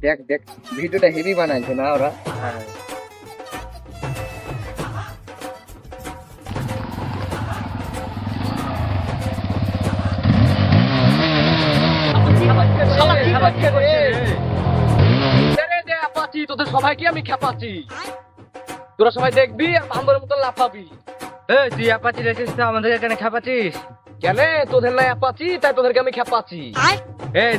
দেখ দেখ ভিডিওটা হেভি বানাইছে না ওরা। হ্যাঁ তোদের সবাইকে আমি খেপাচ্ছি, তোরা সবাই দেখবি আর বান্দরের মতো লাফাবি। তুই অ্যাপাচি রেখেছিস তো আমাদের এখানে খাপাচ্ছিস কেন? তোদের নাই অ্যাপাচি তাই তোদেরকে আমি খেপাচ্ছি।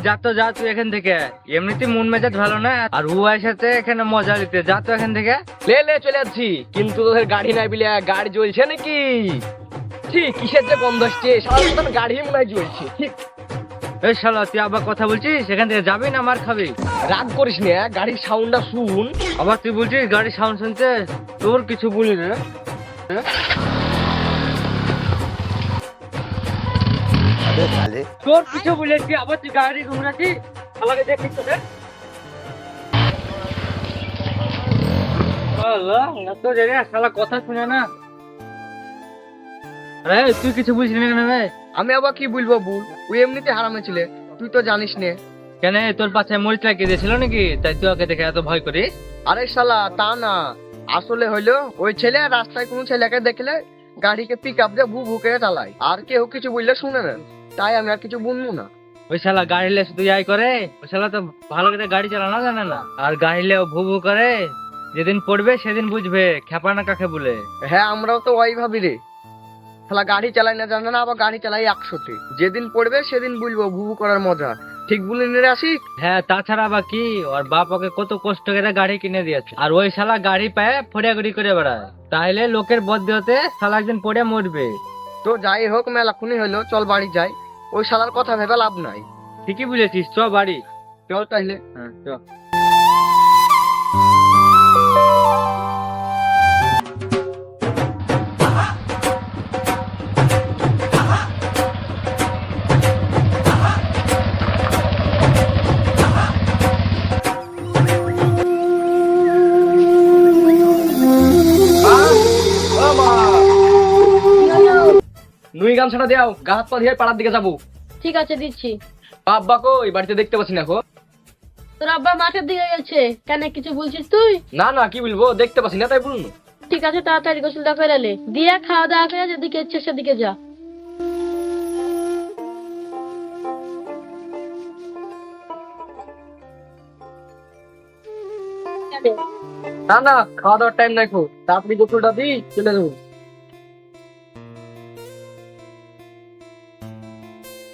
যা তো যা তুই এখান থেকে, এমনিতে মন মেজাজ ভালো না আর ও সাথে এখানে মজা নিতে, যা তো এখান থেকে। লে লে চলে যাচ্ছি, কিন্তু তোদের গাড়ি নাই বিলে গাড়ি জ্বলছে নাকি? ঠিক কিসের যে গন্ধ আসছে, সারা মতন গাড়ি মনে হয় জ্বলছে। ঠিক এই শালা তুই আবার কথা বলছিস, সেখান থেকে যাবি না মার খাবি? রাগ করিস না, গাড়ির সাউন্ডটা শুন। আবার তুই বলছিস গাড়ির সাউন্ড শুনতে, তোর কিছু বলি রে। তোর কিছু বলেছি আবার তুই গাড়ি ঘুরাচ্ছিস, আমাকে দেখিস তো রে। এত জায়গায় শালা কথা শুনে না। আরে তুই কিছু বুঝলি না কেন রে? আমি আবার কি বলবো বল, ওই এমনিতে হারামে ছিলে, তুই তো জানিস নে। কেন তোর পাশে মরিচ লাগিয়ে দিয়েছিল নাকি, তাই তুই ওকে দেখে এত ভয় করিস? আরে শালা তা না, আসলে হইলো ওই ছেলে রাস্তায় কোনো ছেলেকে দেখলে গাড়িকে পিক আপ দিয়ে ভু ভু করে চালায়, আর কেউ কিছু বললে শুনে না, তাই আমি আর কিছু বলবো না। ওই শালা গাড়ি লে শুধু যাই করে, ওই শালা তো ভালো করে গাড়ি চালানো জানে না, আর গাড়ি লে ভু ভু করে। যেদিন পড়বে সেদিন বুঝবে খেপানা কাকে বলে। হ্যাঁ আমরাও তো ওই ভাবি রে, শালা গাড়ি চালাই না জানে না, আবার গাড়ি চালাই 100-তে। যেদিন পড়বে সেদিন বুঝবো ভু ভু করার মজা। ঠিক বলে রে আসিক। হ্যাঁ তাছাড়া আবার কি, ওর বাপ ওকে কত কষ্ট করে গাড়ি কিনে দিয়েছে, আর ওই শালা গাড়ি পায়ে ফড়িয়াগুড়ি করে বেড়ায়, তাইলে লোকের বদলে হতে শালা একদিন পড়ে মরবে। তো যাই হোক মেলা খুনি হইলো, চল বাড়ি যাই, ওই শালার কথা ভেবে লাভ নাই। ঠিকই বলেছিস, চ বাড়ি। চল তাইলে। হ্যাঁ চ। নুই গামছাটা দেও, গা হাত পা ধুয়ে পাড়ার দিকে যাবো। ঠিক আছে দিচ্ছি। আব্বা কই? বাড়িতে দেখতে পাচ্ছি না গো। তোর আব্বা মাঠের দিকে গেছে, কেন কিছু বলছিস তুই? না না কি বলবো, দেখতে পাচ্ছি না তাই বলুন। ঠিক আছে তাড়াতাড়ি গোসলটা করে লে, দিয়ে খাওয়া দাওয়া করে যেদিকে ইচ্ছে সেদিকে যা। না না খাওয়া দাওয়ার টাইম নাই, খুব তাড়াতাড়ি গোসলটা দিই চলে যাবো।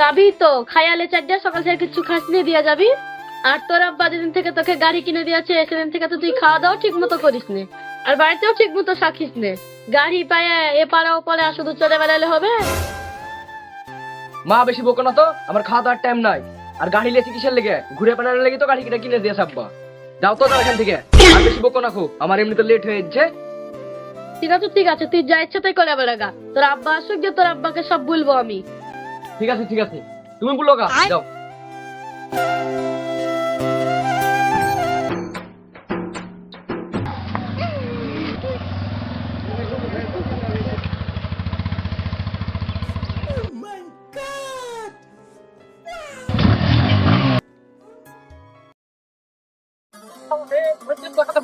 যাবি তো খায়ালে চারটা, সকাল থেকে কিছু খাস নিয়ে দিয়ে যাবি। আর তোর আব্বা যেদিন থেকে তোকে গাড়ি কিনে দিয়েছে সেদিন থেকে তো তুই খাওয়া দাওয়া ঠিক মতো করিস নে, আর বাড়িতেও ঠিক মতো থাকিস নে। গাড়ি পায়ে এপারে ওপারে আর শুধু চলে বেড়ালে হবে? মা বেশি বকো না তো, আমার খাওয়া দাওয়ার টাইম নাই। আর গাড়ি লেছি কিসের লেগে? ঘুরে বেড়ানোর লেগে তো গাড়ি কিনে দিয়েছে আব্বা। যাও তো এখান থেকে, আর বেশি বকো না খুব, আমার এমনি তো লেট হয়ে যাচ্ছে। ঠিক আছে তুই যা ইচ্ছা তাই করে বেড়াগা, তোর আব্বা আসুক যে তোর আব্বাকে সব বলবো আমি। ঠিক আছে তুমি বলো গা, যাও।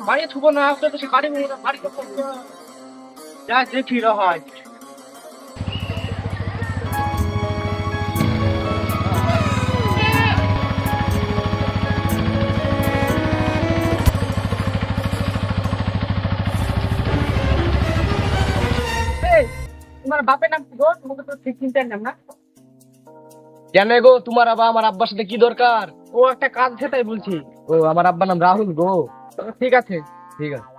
বাড়ি ছুবো না, গাড়ি যা দেখি হয়। তোমার বাপের নাম কি গো? তোমাকে তো ঠিক চিনতে নাম না। কেন গো, তোমার আবার আমার আব্বার সাথে কি দরকার? ও একটা কাজ আছে তাই বলছি। ও আমার আব্বার নাম রাহুল গো। ঠিক আছে। ঠিক আছে।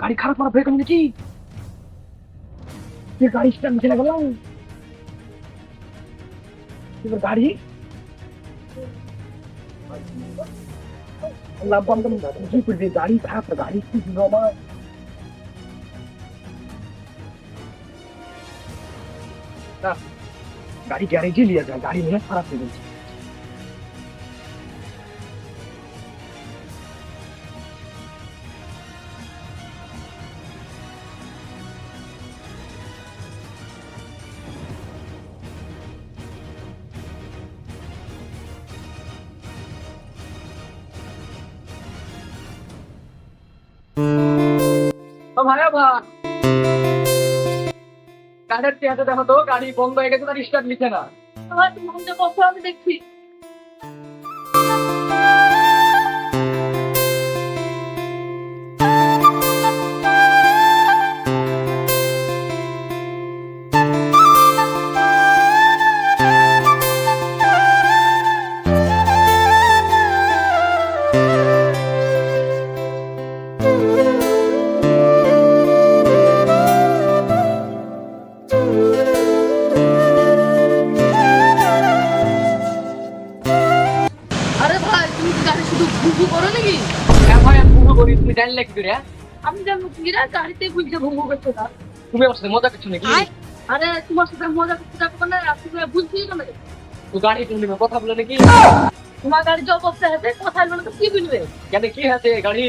গাড়ি খারাপ খারাপ হয়ে গেল নাকি? গাড়ি স্ট্যান্ড চলে গেল, গাড়ি গাড়ি খারাপ, গাড়ি গাড়ি গ্যারেজে নিয়ে যায়, গাড়ি নিয়ে খারাপ হয়ে গেছে। ভাই গাড়ির টিয়াতে দেখো তো, গাড়ি বন্ধ হয়ে গেছে, তার স্টার্ট নিচ্ছে না। তোমার মধ্যে বসো, আমি দেখছি। আরে ভাই, তুমি কি গাড়ি শুধু ভুভু করো নাকি? হ্যাঁ ভাই, আমি ভুল করি, তুমি জানলে কি করে? আমি জানবো কি রে, গাড়িতে বুঝতে ভুভু করছো না? তুমি আমার সাথে মজা করছো নাকি? আরে তোমার সাথে মজা করতে যাবো না, আপনি বুঝছি না। তো গাড়ি তুমি কথা বলে নাকি? তোমার গাড়ি যে অবস্থা আছে, কোথায় বলে তো কি বুঝবে? কেন কি হয়েছে গাড়ি?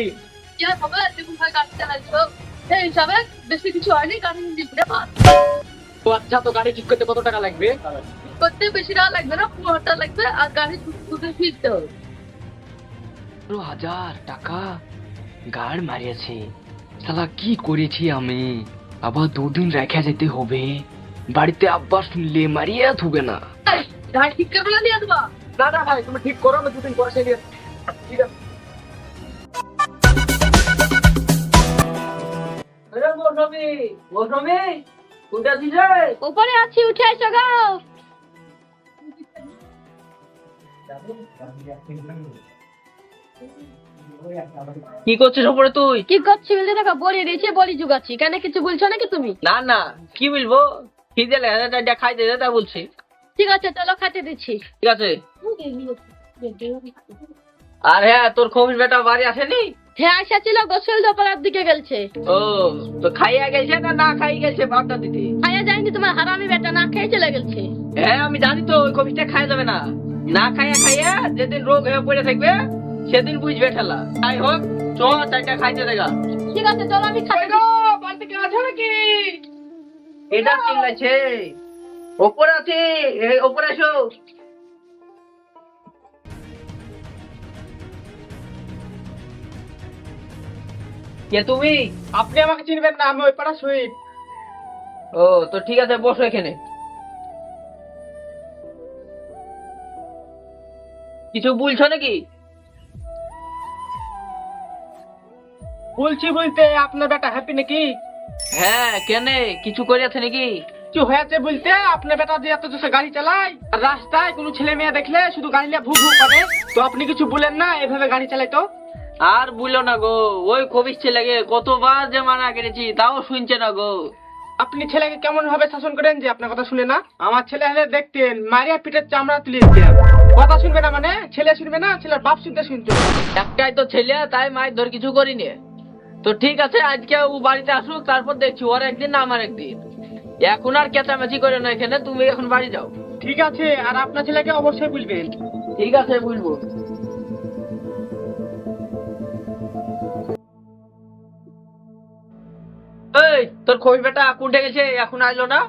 কি আর হবে, দেখুন ভাই গাড়ি চালাইছো, সেই হিসাবে বেশি কিছু হয়নি, গাড়ি নিয়ে পাস তো আচ্ছা, তো গাড়ি ঠিক করতে কত টাকা লাগবে? করতে বেশি টাকা লাগবে না, 15,000 লাগবে, আর গাড়ি দুটো ফিরতে হবে। 15,000 টাকা গাড় মারিয়েছে, শালা কি করেছি আমি? আবার 2 দিন রেখে যেতে হবে, বাড়িতে আব্বা শুনলে মারিয়ে থুবে না। এই, গাড়ি ঠিক করে বলে দিয়ে দেবা। না না ভাই, তুমি ঠিক করো, আমি 2 দিন পরে সেই নিয়ে ঠিক আছে। আরে মৌসুমী, মৌসুমী, কোনটা আছিস রে? উপরে আছি, উঠে এসো গো। কি করছিস ওপরে তুই? কি করছি বলতে দেখো, বলি দিয়েছি, বলি জুগাচ্ছি, কেন কিছু বলছো নাকি তুমি? না না, কি বলবো, খিদে লেগে খাইতে দে, তাই বলছি। ঠিক আছে, চলো খাতে দিচ্ছি। ঠিক আছে। আর হ্যাঁ, তোর খবির বেটা বাড়ি আসেনি? হ্যাঁ, আসা ছিল, গোসল দোপারার দিকে গেলছে। ও, তো খাইয়া গেছে না না খাই গেছে ভাতটা দিতে? খাইয়া যায়নি, তোমার হারামি বেটা না খেয়ে চলে গেছে। হ্যাঁ আমি জানি তো, ওই খবিটা খাইয়া যাবে না। না খাইয়া খাইয়া যেদিন রোগ হয়ে পড়ে থাকবে সেদিন বুঝবে ঠেলা। তাই হোক, চ 4টা খাইতে দেখা। ঠিক আছে, চলো আমি খাই। বাড়িতে কেউ আছে নাকি? এটা চিল্লাইছে, ওপরে আছে, এই ওপরে এসো। কে তুমি? আপনি আমাকে চিনবেন না, আমি ওই পাড়া সুইট। ও, তো ঠিক আছে, বসো এখানে। কিছু বলছো নাকি? বলছি বলতে, আপনার বেটা হ্যাপি নাকি? হ্যাঁ, কেনে কিছু করিয়াছে নাকি? কিছু হয়েছে বলতে, আপনার বেটা যে এত জোরে গাড়ি চালায়, আর রাস্তায় কোনো ছেলে মেয়ে দেখলে শুধু গাড়ি নিয়ে ভু ভু করে, তো আপনি কিছু বলেন না এভাবে গাড়ি চালাই তো? আর বুঝলো না গো, ওই খবিস ছেলেকে কতবার যে মানা করেছি, তাও শুনছে না গো। আপনি ছেলেকে কেমন ভাবে শাসন করেন যে আপনার কথা শুনে না? আমার ছেলে হলে দেখতেন, মারিয়া পিঠের চামড়া তুলে দিতেন। কথা শুনবে না মানে? ছেলে শুনবে না, ছেলের বাপ শুনতে শুনতো। একটাই তো ছেলে, তাই মায়ের ধর কিছু করিনি। তো ঠিক আছে, আজকে ও বাড়িতে আসুক, তারপর দেখছি, ওর একদিন না আমার একদিন। এখন আর কেচামেচি করে না এখানে, তুমি এখন বাড়ি যাও। ঠিক আছে, আর আপনার ছেলেকে অবশ্যই বুঝবেন। ঠিক আছে, বুঝবো। এই, তোর খবি বেটা কোনটা গেছে, এখন আইলো না?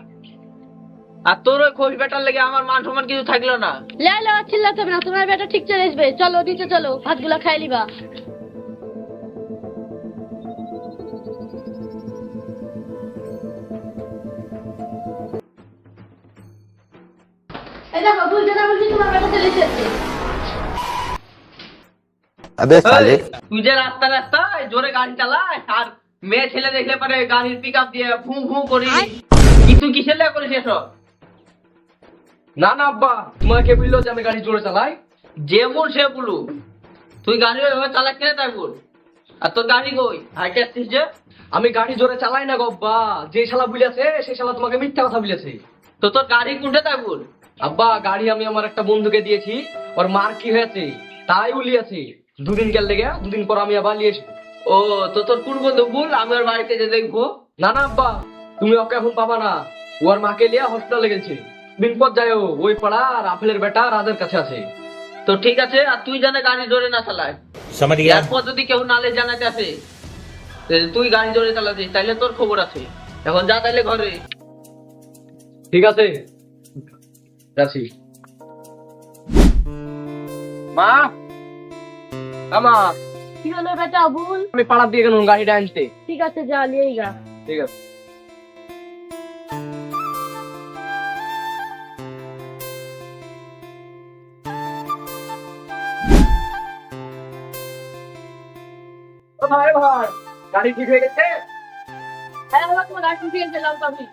আর তোর ওই খবি বেটার লেগে আমার মান সম্মান কিছু থাকলো না। লে চিল্লাতে হবে না, তোমার বেটা ঠিক চলে আসবে। চলো নিচে চলো, ভাতগুলা খাই লিবা। এই দেখো, ভুলতে না বলছি, তোমার বেটা চলে এসেছে। अबे साले এই, তুই যে রাস্তায় জোরে গাড়ি চালায়, আর মেয়ে ছেলে দেখলে পরে গাড়ির পিক আপ দিয়ে ফু ফু করি, কিছু কিসের লেগে করিস এসব? না না আব্বা, তোমাকে বললো যে আমি গাড়ি জোরে চালাই। যে বল সে বলু, তুই গাড়ি ওইভাবে চালাস কেন তাই বল। আর তোর গাড়ি কই হাইটে আসছিস যে? আমি গাড়ি জোরে চালাই না গো আব্বা, যে শালা বলেছে সেই শালা তোমাকে মিথ্যা কথা বলেছে। তো তোর গাড়ি কোনটা তাই বল। আব্বা, গাড়ি আমি আমার একটা বন্ধুকে দিয়েছি, ওর মার কি হয়েছে তাই উলিয়েছে। 2 দিন গেল লেগে, 2 দিন পর আমি আবার নিয়ে আসবো। ও, তো তোর কোন বন্ধু বল, আমি ওর বাড়িতে যে দেখবো। না না আব্বা, তুমি ওকে এখন পাবা না, ওর মাকে নিয়ে হসপিটালে গেছে। দিন পর যায় ওই পাড়া রাফেলের বেটা রাজের কাছে আছে। তো ঠিক আছে, আর তুই জানে গাড়ি জোরে না চালায়, समझ गया এরপর যদি কেউ নালে জানাতে আসে তুই গাড়ি জোরে চালাচ্ছিস, তাইলে তোর খবর আছে। এখন যা তাইলে ঘরে। ঠিক আছে, যাচ্ছি। মা, আমা, কি হলো বেটা আবুল? আমি পাড়ার দিয়ে গেলাম গাড়িটা আনতে। ঠিক আছে যা নিয়েই গা। ঠিক আছে। ও ভাই ভাই, গাড়ি ঠিক হয়ে গেছে? হ্যাঁ বাবা, তোমার গাড়ি ঠিক আছে, লাও তুমি।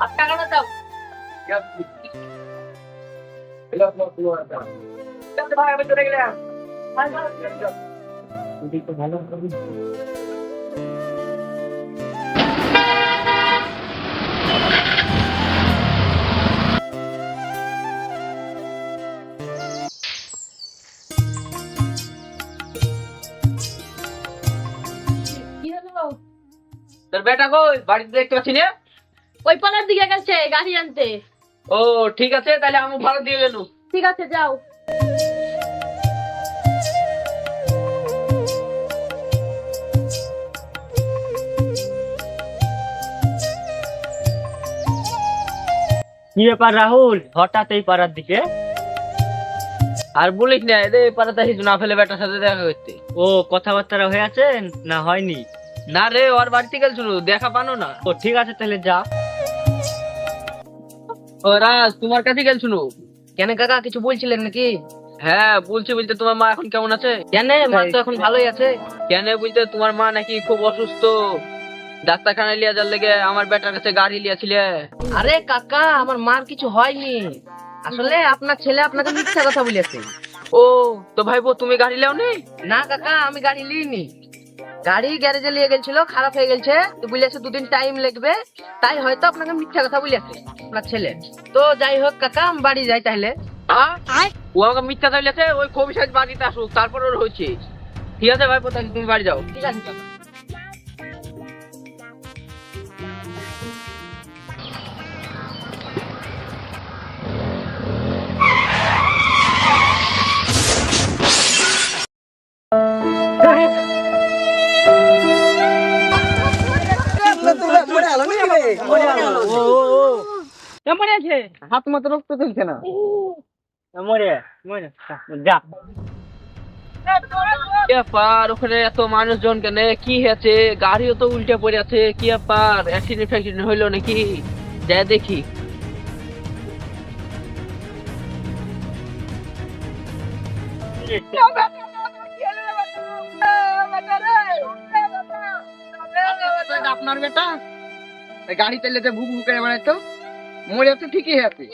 আর টাকাটা দাও। ভাই আমি চলে গেলাম। কি হলো? তোর বেটা কই? বাড়িতে দেখতে পাচ্ছি না। ওই পালার দিকে গেছে গাড়ি আনতে। ও ঠিক আছে, তাহলে আমি ভাড়া দিয়ে গেলু। ঠিক আছে যাও। কি ব্যাপার রাহুল, হঠাৎ এই পাড়ার দিকে? আর বলিস না, এদের পাড়াতে হিজু না ফেলে বেটার সাথে দেখা করতে। ও কথাবার্তা হয়ে আছেন না হয়নি? না রে, ওর বাড়িতে গেছিল, দেখা পানো না। ও ঠিক আছে তাহলে যা। ও রাজ, তোমার কাছে গেছিল। কেন কাকা কিছু বলছিলেন নাকি? হ্যাঁ বলছি, বলতে তোমার মা এখন কেমন আছে? কেন, মা তো এখন ভালোই আছে। কেন বলতে তোমার মা নাকি খুব অসুস্থ, ডাক্তারখানায় লিয়া যার লেগে আমার বেটার কাছে গাড়ি লিয়াছিলে। আরে কাকা, আমার মার কিছু হয়নি। আসলে আপনার ছেলে আপনাকে মিথ্যা কথা বলেছে। ও তো ভাইবো, তুমি গাড়ি লেও নি? না কাকা, আমি গাড়ি লিইনি। গাড়ি গ্যারেজে নিয়ে গেছিল, খারাপ হয়ে গেছে তো বলেছে 2 দিন টাইম লাগবে, তাই হয়তো আপনাকে মিথ্যা কথা বলেছে আপনার ছেলে। তো যাই হোক কাকা, আমি বাড়ি যাই তাহলে। ও আমাকে মিথ্যা চাইলেছে, ওই কবি সাহেব বাড়িতে আসুক, তারপর ওর হয়েছে। ঠিক আছে ভাইপো, তাহলে তুমি বাড়ি যাও। ঠিক আছে কাকা। কেমন আছে? হাত মাত্র রক্ত চলছে না। মরে মরে যা। কি ব্যাপার, ওখানে এত মানুষজন কেন, কি হয়েছে? গাড়িও তো উল্টে পড়ে আছে, কি ব্যাপার? অ্যাক্সিডেন্ট ফ্যাক্সিডেন্ট হইলো নাকি? যাই দেখি। আপনার বেটা গাড়ি চালিয়ে ভুক ভুক করে বেড়াইতো, মরে তো ঠিকই আছে।